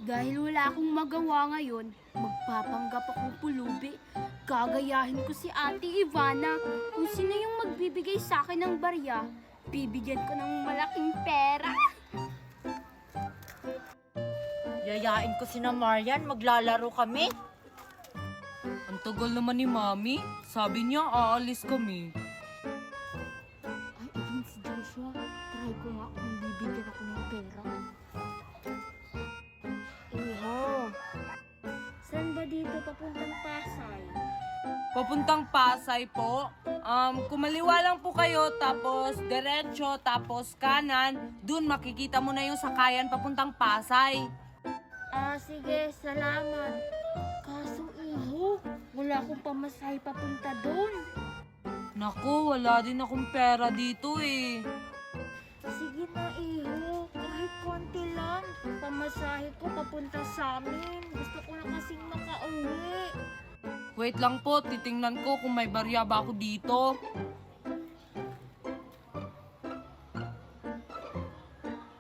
Dahil wala akong magawa ngayon, magpapanggap akong pulubi. Gagayahin ko si Ate Ivana kung sino yung magbibigay sa akin ng barya. Bibigyan ko ng malaking pera. Yayain ko si na Marian, maglalaro kami. Ang tagal naman ni Mami. Sabi niya aalis kami. Ay, ayun si Joshua. Try ko nga kung bibigyan ako ng pera. Iho, saan ba dito papuntang Pasay? Papuntang Pasay po. Kumaliwa lang po kayo, tapos diretso, tapos kanan. Dun makikita mo na yung sakayan papuntang Pasay. Ah, sige, salamat. Kaso, iho, wala akong pamasahe papunta doon. Naku, wala din akong pera dito eh. Sige na, iho. Kahit konti lang. Pamasahe ko papunta sa amin. Gusto ko na kasing makauwi. Wait lang po, titingnan ko kung may barya ba ako dito.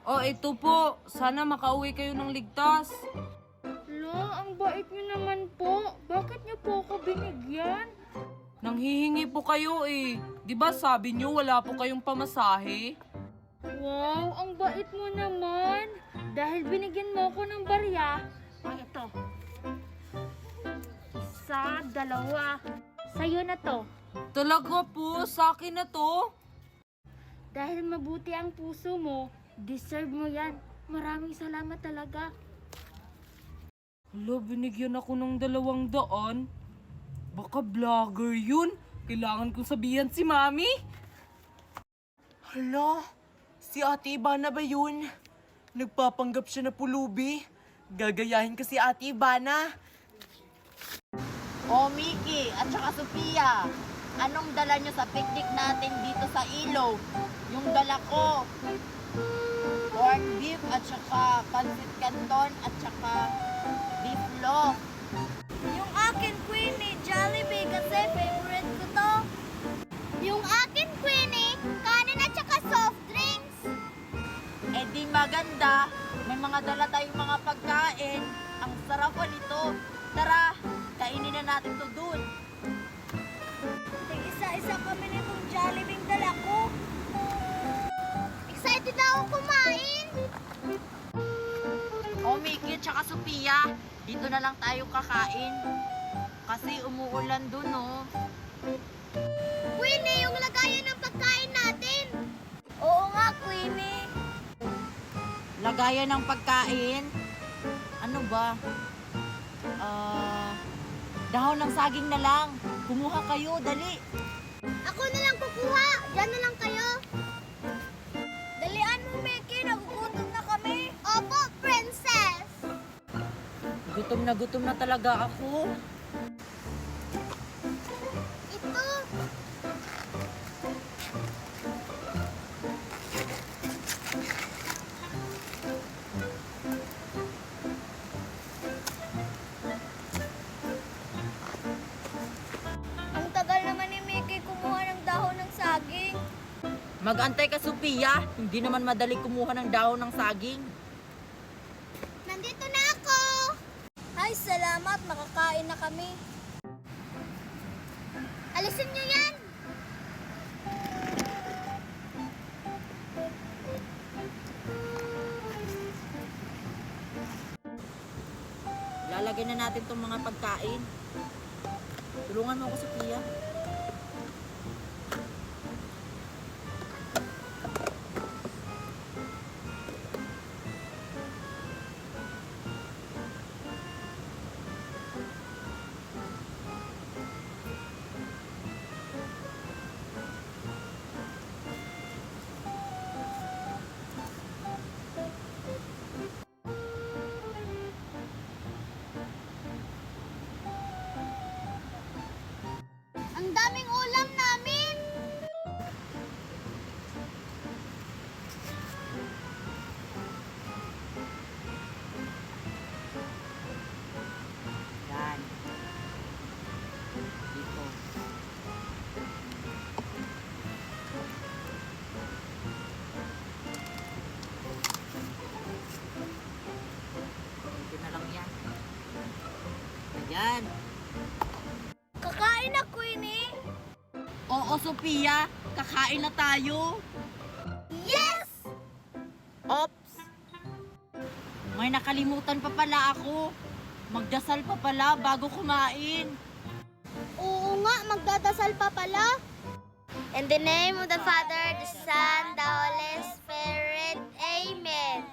Oh, ito po. Sana makauwi kayo ng ligtas. Lo, ang bait niyo naman po. Bakit niyo po ako binigyan? Nanghihingi po kayo eh. 'Di ba sabi niyo wala po kayong pamasahe? Wow, ang bait mo naman. Dahil binigyan mo ako ng barya. Ay, ito. Isa, dalawa. Sa'yo na to. Talaga po, sa akin na to. Dahil mabuti ang puso mo, deserve mo yan. Maraming salamat talaga. Hala, binigyan ako ng 200. Baka vlogger yun. Kailangan kong sabihan si Mami. Hala, si Ate Ivana ba yun? Nagpapanggap siya na pulubi. Gagayahin ko si Ate Ivana. O Mickey at saka Sophia, anong dala nyo sa picnic natin dito sa Ilog? Yung dala ko, corned beef at saka pancit canton at saka beef loaf. Yung akin, Queenie, Jollibee kasi favorite ko to. Yung akin, Queenie, kanin at saka soft drinks. Eh di maganda, may mga dala tayong mga pagkain. Ang sarap pa nito. Tara, kainin na natin to dun. Isa-isa kami nitong Jollibee dala ko. Excited na ako kumain. O Mickey tsaka Sophia, dito na lang tayo kakain. Kasi umuulan dun, oh. Queenie, yung lagayan ng pagkain natin. Oo nga, Queenie. Lagayan ng pagkain. Ano ba? Dahon ng saging na lang. Kumuha kayo, dali. Ako na lang kukuha. Diyan na lang kayo. Dalian mo, Mickey. Nagugutom na kami. Opo, princess. Gutom na talaga ako. Ito. Ang tagal naman ni Mickey kumuha ng dahon ng saging. Mag-antay ka, Sophia. Hindi naman madali kumuha ng dahon ng saging. Nandito na ako! Ay, salamat. Makakain na kami. Alisin niyo yan! Lalagyan na natin tong mga pagkain. Tulungan mo ako, Sophia. Ang daming ulam namin! Yan. Dito. Yan. Kakain na, Queenie! Oo, Sophia. Kakain na tayo. Yes! Ops! May nakalimutan pa pala ako. Magdasal pa pala bago kumain. Oo nga, magdadasal pa pala. In the name of the Father, the Son, the Holy Spirit. Amen.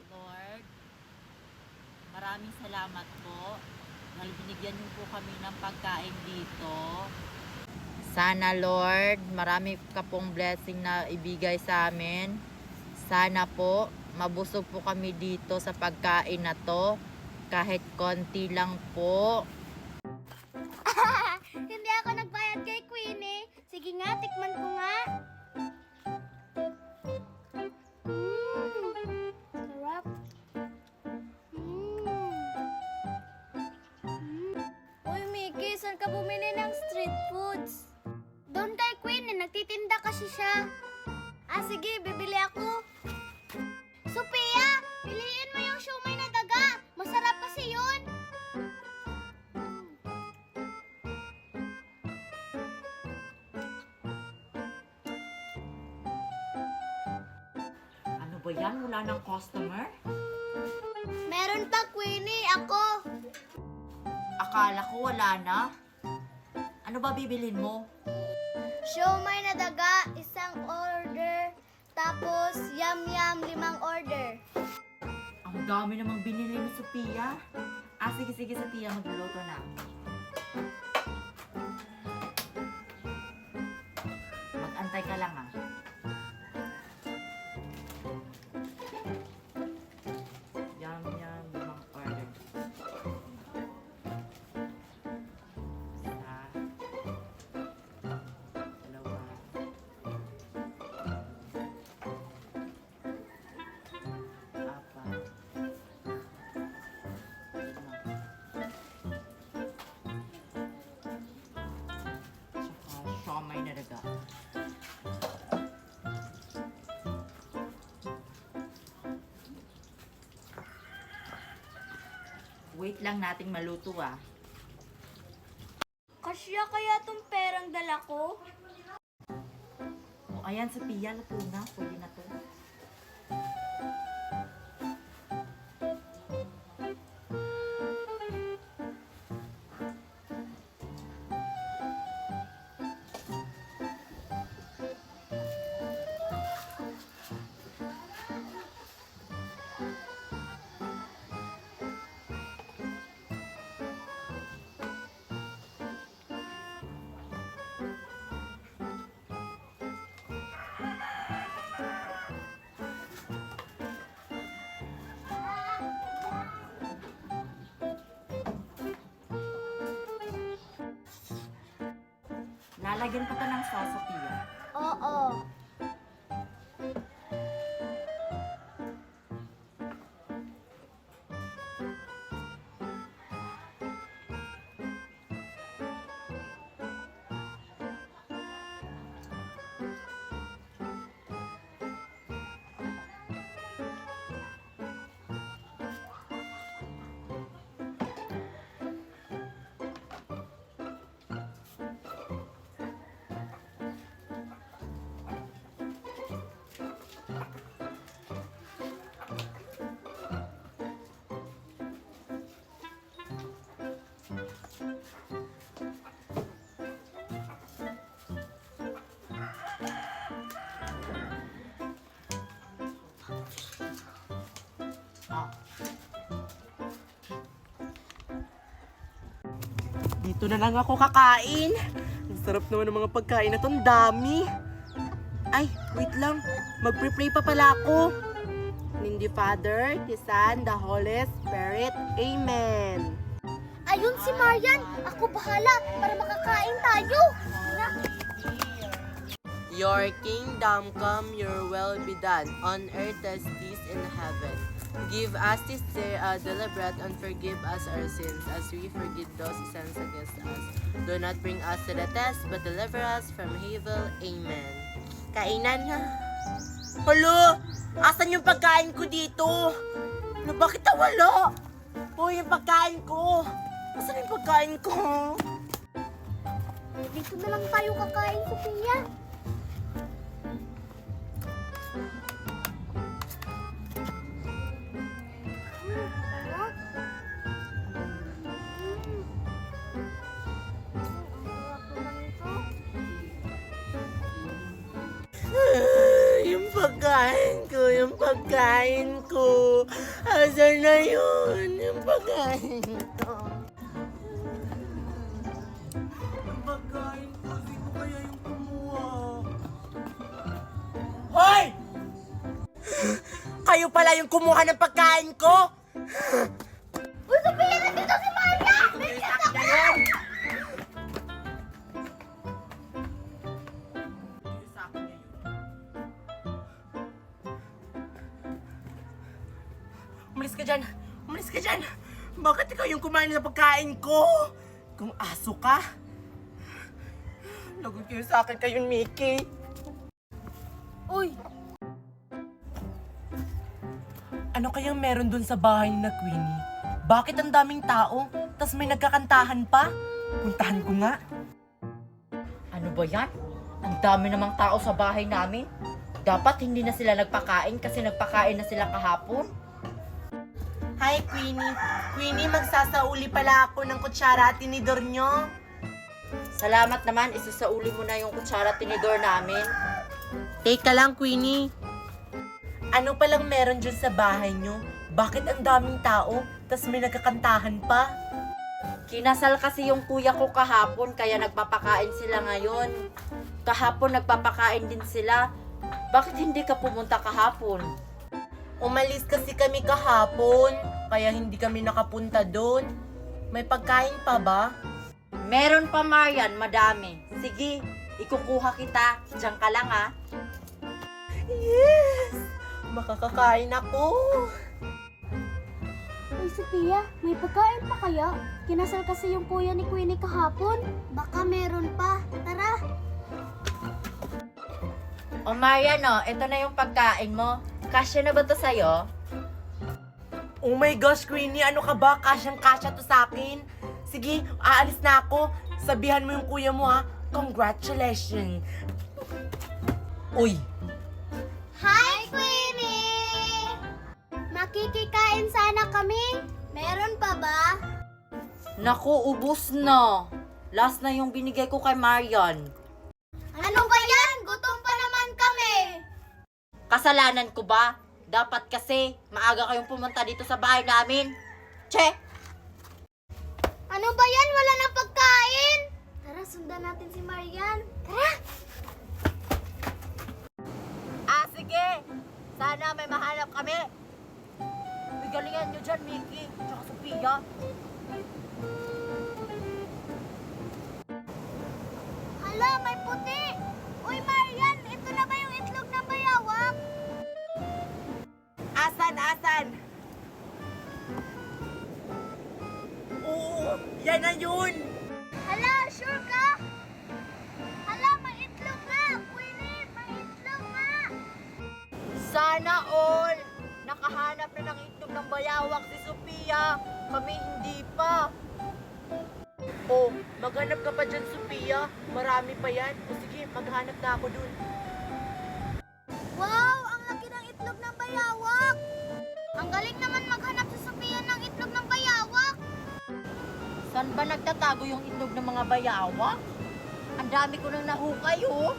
Lord, maraming salamat po dahil binigyan niyo po kami ng pagkain dito. Sana Lord, marami ka pong blessing na ibigay sa amin. Sana po, mabusog po kami dito sa pagkain na to. Kahit konti lang po. Hindi ako nagbayad kay Queenie. Sige nga, tikman ko nga. Sarap. Uy, Mickey, saan ka bumili ng street foods? Doon kay Queenie, nagtitinda kasi siya. Ah, sige, bibili ako. Sophia, piliin mo yung siomay na daga. Masarap kasi yun. Ano ba yan? Wala ng customer? Meron pa, Queenie. Ako. Akala ko wala na. Ano ba bibilin mo? Siomay na daga, isang order. Tapos, yum-yum, 5 order. Ang dami namang binili ni Sophia. Ah, sige, Sophia, magluluto na. Mag-antay ka lang ah. Yum, 5 order. Isa. Dalawa. Apat. Tsaka siomay na daga. Wait lang nating maluto ah. Kasya kaya tong perang dala ko? O ayan, Sophia, luto na. Pwede na to. Lalagyan ko to ng sauce, Sophia. Oo. Ah, Dito na lang ako kakain. Ang sarap naman ng mga pagkain na to. Ang dami. Ay, wait lang. Mag-pray pa pala ako. In the Father, the Son, the Holy Spirit. Amen. Ayun si Marian. Ako bahala para makakain tayo. Tara. Your kingdom come, your will be done, on earth as it is in heaven. Give us this day our daily bread, and forgive us our sins, as we forgive those who sin against us. Do not bring us to the test, but deliver us from evil. Amen. Kainan na. Hala! Asan yung pagkain ko dito? Ano, bakit nawala? Oh, yung pagkain ko. Asan yung pagkain ko? Dito na lang tayo kakain, Sophia. Yung pagkain ko, yung pagkain ko. Asan na yun? Yung pagkain ko. Yung pagkain ko, sino kaya yung kumuha? Hoy! Kayo pala yung kumuha ng pagkain ko? Uy, Sophia, nandito si Maria! Sa akin na yun! Sa akin na yun. Umalis ka dyan! Umalis ka dyan! Bakit ikaw yung kumain ng pagkain ko? Kung aso ka? Lagot kayo sa akin kayo, Mickey. Uy, Ano kayang meron dun sa bahay ni na Queenie? Bakit ang daming tao? Tas may nagkakantahan pa? Puntahan ko nga. Ano ba yan? Ang dami namang tao sa bahay namin. Dapat hindi na sila nagpakain kasi nagpakain na sila kahapon. Hi, Queenie. Queenie, magsasauli pala ako ng kutsara at tinidor nyo. Salamat naman, isasauli mo na yung kutsara tinidor namin. Teka lang, Queenie. Ano palang meron dyan sa bahay nyo? Bakit ang daming tao, tas may nagkakantahan pa? Kinasal kasi yung kuya ko kahapon kaya nagpapakain sila ngayon. Kahapon nagpapakain din sila. Bakit hindi ka pumunta kahapon? Umalis kasi kami kahapon, kaya hindi kami nakapunta doon. May pagkain pa ba? Meron pa, Marian, madami. Sige, ikukuha kita. Diyan ka lang, ha? Yes! Makakakain ako. Uy, Sophia, may pagkain pa kaya? Kinasal kasi yung kuya ni Queenie kahapon. Baka meron pa. Tara. O, Marian, ito na yung pagkain mo. Kasya na ba to sa'yo? Oh my gosh, Queenie, ano ka ba? Kasyang-kasya to sa akin. Sige, aalis na ako. Sabihan mo yung kuya mo, ha? Congratulations. Uy, Hi, Queenie! Makikikain sana kami. Meron pa ba? Naku, ubus na. Last na yung binigay ko kay Marian. Ano ba yan? Gutom pa naman kami. Kasalanan ko ba? Dapat kasi maaga kayong pumunta dito sa bahay namin. Che! Ano ba yan? Wala na pagkain. Tara, sundan natin si Marian. Tara! Sige! Sana may mahanap kami. Uy, galingan nyo dyan, Mickey. Tsaka Sophia. Hala, may puti. Uy, Marian, ito na ba yung itlog ng bayawak? asan? Oo, yan na yun. Hala, sure ka? Hala, may itlog nga. Queenie, may itlog nga. Sana all! Nakahanap na ng itlog ng bayawak si Sophia. Kami hindi pa. Oh, maghanap ka pa dyan, Sophia. Marami pa yan. O sige, maghanap na ako dun. Wow, ang laki ng itlog ng bayawak. Ang galing naman maghanap si Sophia ng itlog ng bayawak. Saan ba nagtatago yung itlog ng mga bayawak? Ang dami ko nang nahukay, oh.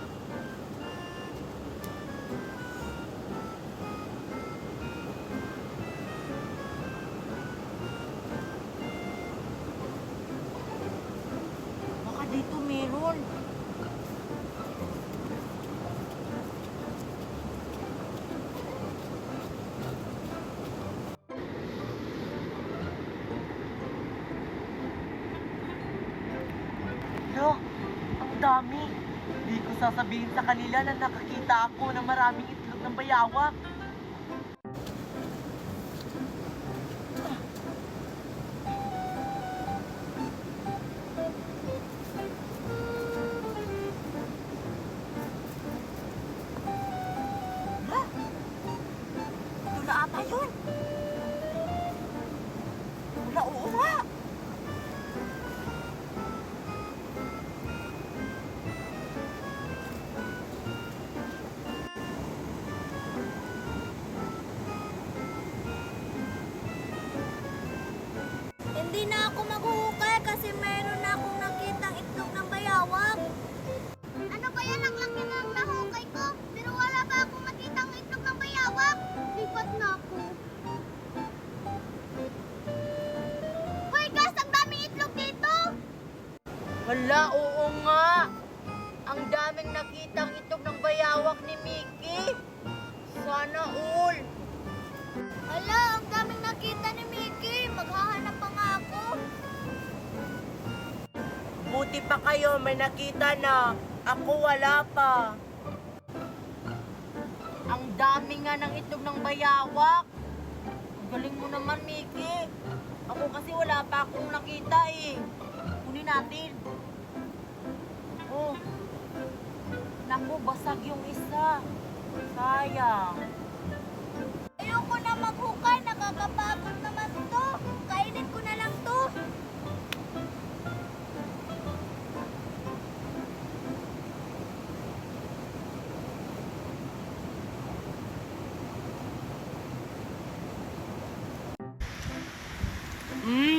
Baka dito meron. Lo, ang dami. Hindi ko sasabihin sa kanila na nakakita ako ng maraming itlog ng bayawak. Ito na ata yun. Wala, oo nga. Hala, oo nga. Ang daming nakitang itlog ng bayawak ni Mickey. Sana all. Hala, ang daming nakita ni Mickey. Maghahanap pa nga ako. Buti pa kayo, may nakita na. Ako wala pa. Ang dami nga ng itlog ng bayawak. Ang galing mo naman, Mickey. Ako kasi wala pa akong nakita eh. Kunin natin. Oh. Naku, basag yung isa. Sayang. Ayoko na maghukay. Nakakapagod naman to. Kainin ko na lang to.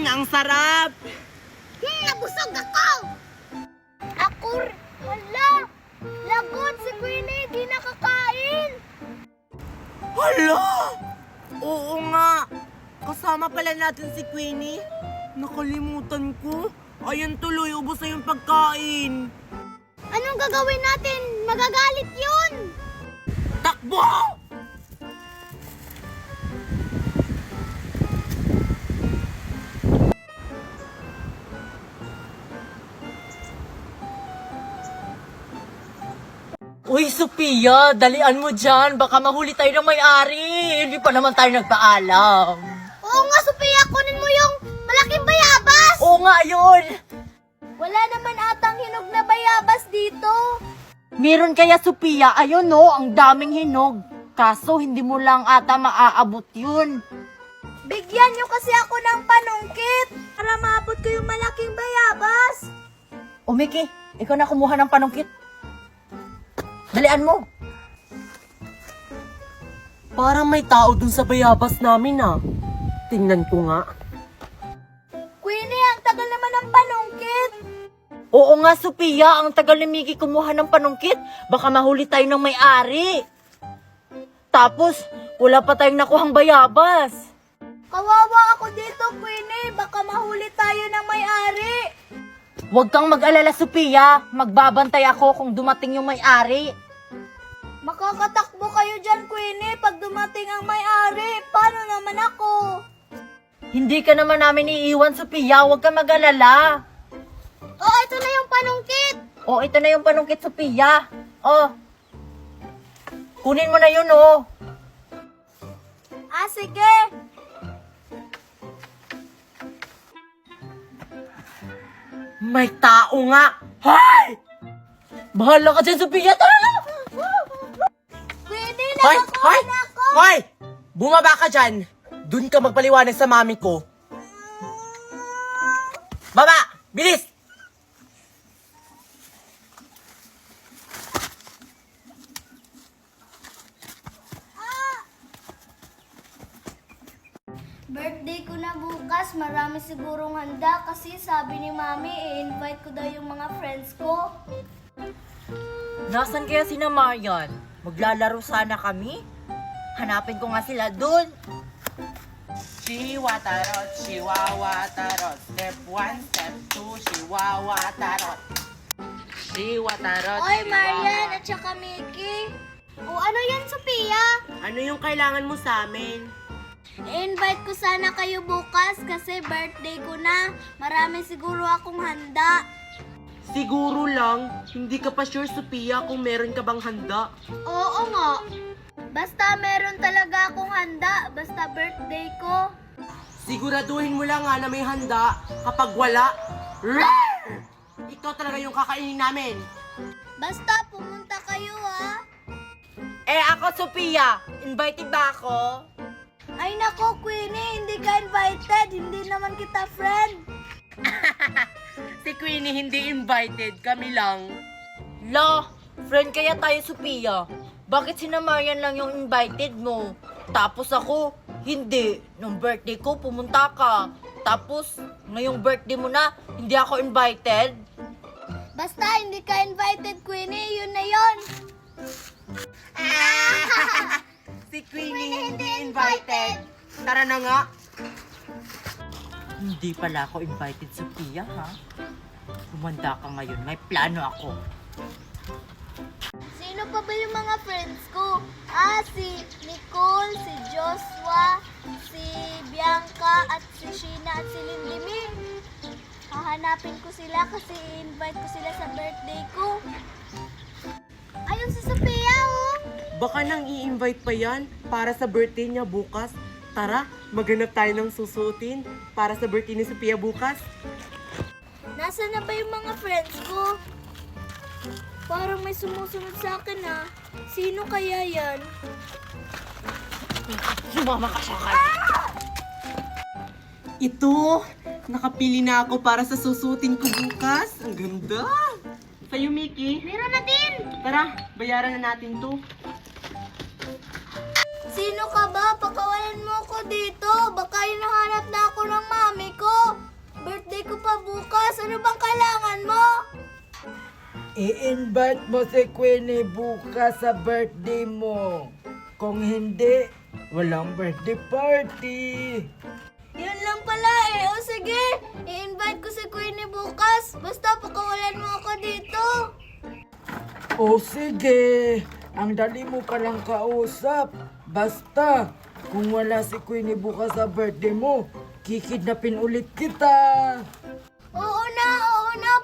Ang sarap! Nabusog ako! Hala! Lagot si Queenie, di nakakain! Hala! Oo nga! Kasama pala natin si Queenie. Nakalimutan ko. Ayan tuloy, ubos na yung pagkain. Anong gagawin natin? Magagalit yun! Takbo! Uy, Sophia, dalian mo dyan. Baka mahuli tayo ng may-ari. Hindi pa naman tayo nagpaalam. Oo nga, Sophia, kunin mo yung malaking bayabas! Oo nga, yun. Wala naman atang hinog na bayabas dito. Meron kaya, Sophia? Ayun, no, ang daming hinog. Kaso, hindi mo lang ata maaabot yun. Bigyan niyo kasi ako ng panungkit para maabot ko yung malaking bayabas. O, Mickey, ikaw na kumuha ng panungkit. Dalian mo. Parang may tao dun sa bayabas namin, ah. Tingnan ko nga. Queenie, ang tagal naman ng panungkit. Oo nga, Sophia, ang tagal ni Mickey kumuha ng panungkit. Baka mahuli tayo ng may-ari. Tapos, wala pa tayong nakuhang bayabas. Kawawa ako dito, Queenie. Baka mahuli tayo ng may-ari. Huwag kang mag-alala, Sophia. Magbabantay ako kung dumating yung may-ari. Makakatakbo kayo dyan, Queenie, pag dumating ang may-ari. Paano naman ako? Hindi ka naman namin iiwan, Sophia. Huwag kang mag-alala. Oh, ito na yung panungkit. Oh, ito na yung panungkit, Sophia. Oh. Kunin mo na yun, oh. Ah, sige. May tao nga. Hay! Bahala ka dyan, Sophia. Tara na! Queenie, Hoy! nakakuha Hoy! na ako. Hoy! Bumaba ka dyan. Doon ka magpaliwanag sa mami ko. Baba! Bilis! Birthday ko na bukas, marami sigurong handa kasi sabi ni Mami, i-invite ko daw yung mga friends ko. Nasaan kaya sina Marian? Maglalaro sana kami? Hanapin ko nga sila doon. Chihuahua tarot, chihuahua tarot. Step 1, step 2, chihuahua tarot. Chihuahua tarot, Oy, Marian at saka Mickey. O ano yan, Sophia? Ano yung kailangan mo sa amin? I-invite ko sana kayo bukas kasi birthday ko na. Marami siguro akong handa. Siguro lang, hindi ka pa sure, Sophia, kung meron ka bang handa. Oo nga. Basta meron talaga akong handa. Basta birthday ko. Siguraduhin mo lang nga na may handa. Kapag wala, roar! Ikaw talaga yung kakainin namin. Basta pumunta kayo, ha? Eh ako, Sophia, invited ba ako? Ay nako, Queenie, hindi ka invited. Hindi naman kita friend. Si Queenie hindi invited, kami lang. La, friend kaya tayo, Sophia. Bakit si Marian lang yung invited mo? Tapos ako, hindi. Nung birthday ko, pumunta ka. Tapos, ngayong birthday mo na, hindi ako invited. Basta hindi ka invited, Queenie. Yun na yun. Si Queenie hindi invited. Tara na nga. Hindi pala ako invited, Sophia, ha? Kumanda ka ngayon. May plano ako. Sino pa ba yung mga friends ko? Si Nicole, si Joshua, si Bianca, at si Sheena, at si Lindimi. Hahanapin ko sila kasi i-invite ko sila sa birthday ko. Ayun si Sophia, oh! Baka nang i-invite pa yan para sa birthday niya bukas. Tara, maghanap tayo ng susuotin para sa birthday ni Sophia bukas. Nasaan na ba yung mga friends ko? Parang may sumusunod sa akin, ah. Sino kaya yan? Sumama ka siya Ito, nakapili na ako para sa susuotin ko bukas. Ang ganda! Sa'yo, Mickey. Meron na din! Tara, bayaran na natin to. Sino ka ba? Pakawalan mo ako dito. Baka hinahanap na ako ng mami ko. Birthday ko pa bukas. Ano bang kailangan mo? I-invite mo si Queenie bukas sa birthday mo. Kung hindi, walang birthday party. Yun lang pala eh. O sige, i-invite ko si Queenie bukas. Basta pakawalan mo ako dito. O sige, ang dali mo palang kausap. Basta, kung wala si Queenie bukas sa birthday mo, kikidnapin ulit kita. Oo na.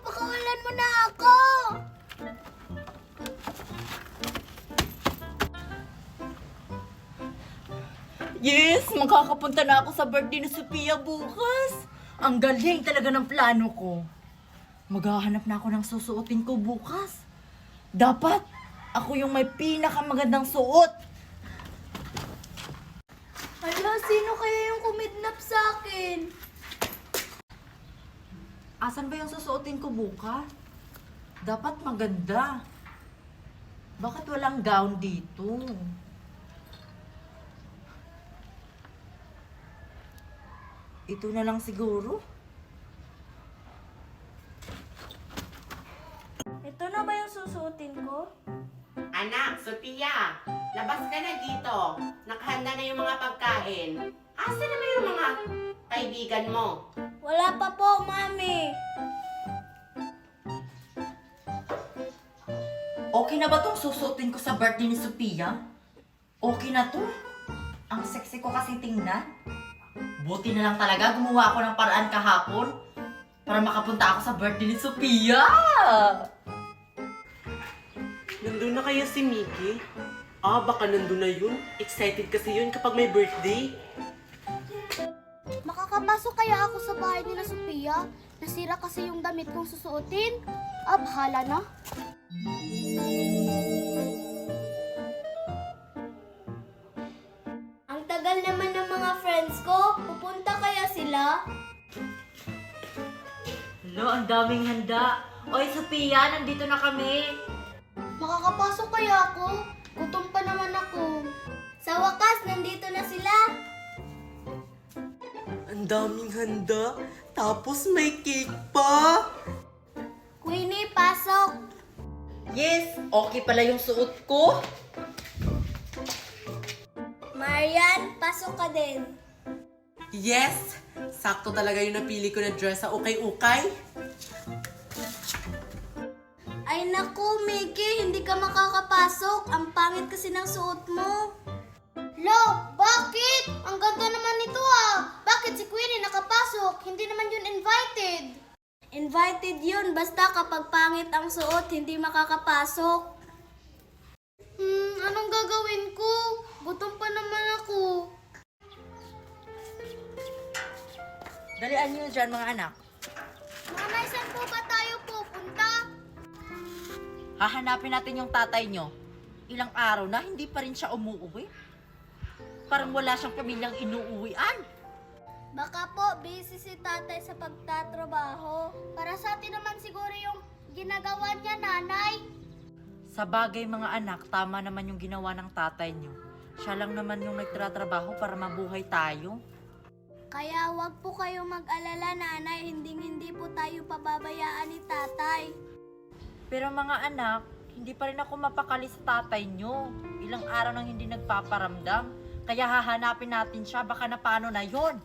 Pakawalan mo na ako. Yes! Makakapunta na ako sa birthday ni Sophia bukas. Ang galing talaga ng plano ko. Maghahanap na ako ng susuotin ko bukas. Dapat ako yung may pinakamagandang suot. Hala, sino kaya yung kumidnap sa akin? Asan ba yung susuotin ko bukas? Dapat maganda. Bakit walang gown dito? Ito na lang siguro. Ito na ba yung susuotin ko? Anak, Sophia, labas ka na dito. Nakahanda na yung mga pagkain. Asa na ba yung mga kaibigan mo? Wala pa po, Mami. Okay na ba tong susuotin ko sa birthday ni Sophia? Okay na to. Ang sexy ko kasi tingnan. Buti na lang talaga gumawa ako ng paraan kahapon para makapunta ako sa birthday ni Sophia. Nandun na kaya si Mickey? Baka nandun na yun. Excited kasi yun kapag may birthday. Makakapasok kaya ako sa bahay nila Sophia? Nasira kasi yung damit kong susuotin. Bahala na. Ang tagal naman ng mga friends ko. Pupunta kaya sila? Hello, ang daming handa. Oy, Sophia, nandito na kami. Makakapasok kaya ako? Gutom pa naman ako. Sa wakas, nandito na sila. Ang daming handa. Tapos may cake pa. Queenie, pasok. Yes, okay pala yung suot ko. Marian, pasok ka din. Yes! Sakto talaga yung napili ko na dress sa ukay-ukay. Ay naku, Mickey, hindi ka makakapasok. Ang pangit kasi ng suot mo. Lo, bakit? Ang ganda naman nito ah. Bakit si Queenie nakapasok? Hindi naman yun invited. Invited yun, basta kapag pangit ang suot, hindi makakapasok. Anong gagawin ko? Gutom pa naman ako. Dalian niyo dyan, mga anak. Nanay, saan po ba tayo pupunta? Hahanapin natin yung tatay nyo. Ilang araw na, hindi pa rin siya umuwi. Parang wala siyang pamilyang inuuwian. Baka po, busy si tatay sa pagtatrabaho. Para sa atin naman siguro yung ginagawa niya, nanay. Sa bagay, mga anak, tama naman yung ginawa ng tatay nyo. Siya lang naman yung nagtratrabaho para mabuhay tayo. Kaya wag po kayo mag-alala, nanay. Hindi po tayo pababayaan ni tatay. Pero mga anak, hindi pa rin ako mapakali sa tatay nyo. Ilang araw nang hindi nagpaparamdam. Kaya hahanapin natin siya, baka na paano na yon.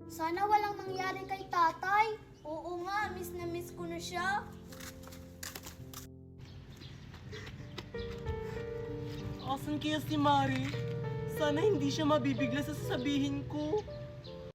Sana walang nangyari kay tatay. Oo nga, miss na miss ko na Asan kaya si Mari? Sana hindi siya mabibigla sa sasabihin ko.